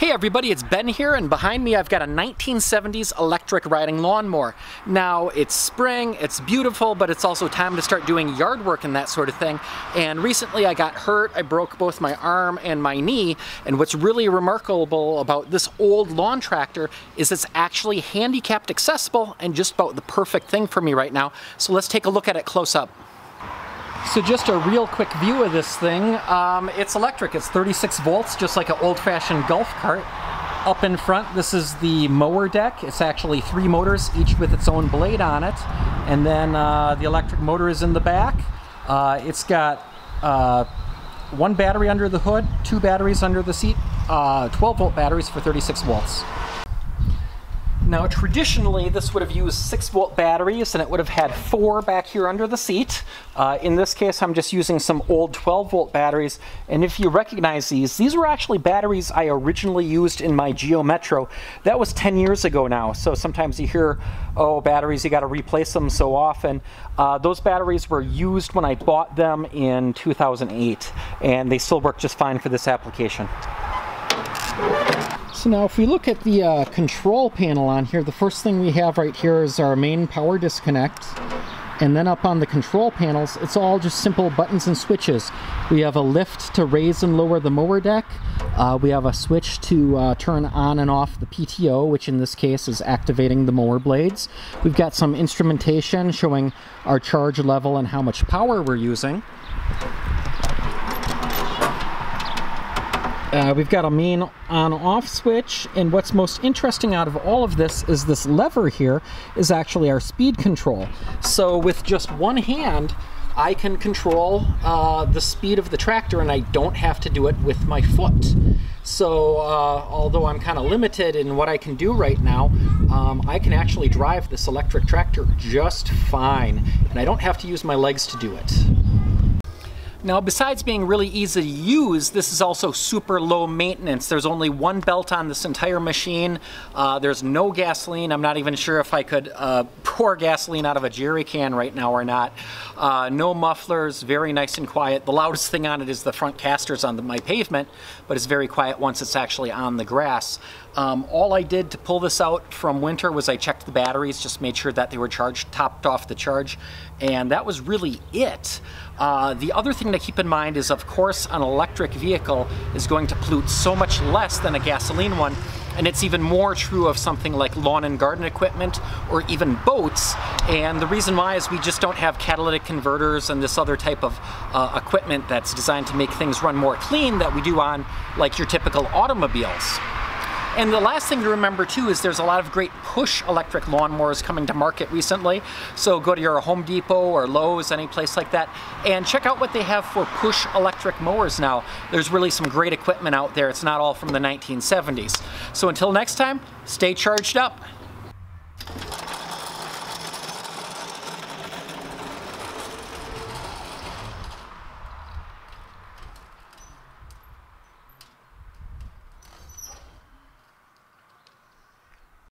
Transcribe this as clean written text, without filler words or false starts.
Hey everybody, it's Ben here, and behind me I've got a 1970s electric riding lawnmower. Now, it's spring, it's beautiful, but it's also time to start doing yard work and that sort of thing. And recently I got hurt, I broke both my arm and my knee, and what's really remarkable about this old lawn tractor is it's actually handicapped accessible and just about the perfect thing for me right now. So let's take a look at it close up. So just a real quick view of this thing. It's electric, it's 36 volts, just like an old-fashioned golf cart. Up in front, this is the mower deck. It's actually 3 motors, each with its own blade on it. And then the electric motor is in the back. It's got 1 battery under the hood, 2 batteries under the seat, 12-volt batteries for 36 volts. Now traditionally this would have used 6-volt batteries and it would have had 4 back here under the seat. In this case I'm just using some old 12-volt batteries, and if you recognize these were actually batteries I originally used in my Geo Metro. That was 10 years ago now, so sometimes you hear, oh, batteries, you got to replace them so often. Those batteries were used when I bought them in 2008 and they still work just fine for this application. So now if we look at the control panel on here, the first thing we have right here is our main power disconnect. And then up on the control panels, it's all just simple buttons and switches. We have a lift to raise and lower the mower deck. We have a switch to turn on and off the PTO, which in this case is activating the mower blades. We've got some instrumentation showing our charge level and how much power we're using. We've got a main on-off switch, and what's most interesting out of all of this is this lever here is actually our speed control. So with just one hand, I can control the speed of the tractor, and I don't have to do it with my foot. So although I'm kind of limited in what I can do right now, I can actually drive this electric tractor just fine, and I don't have to use my legs to do it. Now, besides being really easy to use, this is also super low maintenance. There's only 1 belt on this entire machine. There's no gasoline. I'm not even sure if I could pour gasoline out of a jerry can right now or not. No mufflers, very nice and quiet. The loudest thing on it is the front casters on my pavement, but it's very quiet once it's actually on the grass. All I did to pull this out from winter was I checked the batteries, just made sure that they were charged, topped off the charge, and that was really it. The other thing to keep in mind is, of course, an electric vehicle is going to pollute so much less than a gasoline one, and it's even more true of something like lawn and garden equipment or even boats. And the reason why is we just don't have catalytic converters and this other type of equipment that's designed to make things run more clean that we do on like your typical automobiles. And the last thing to remember too is there's a lot of great push electric lawnmowers coming to market recently. So go to your Home Depot or Lowe's, any place like that, and check out what they have for push electric mowers now. There's really some great equipment out there. It's not all from the 1970s. So until next time, stay charged up.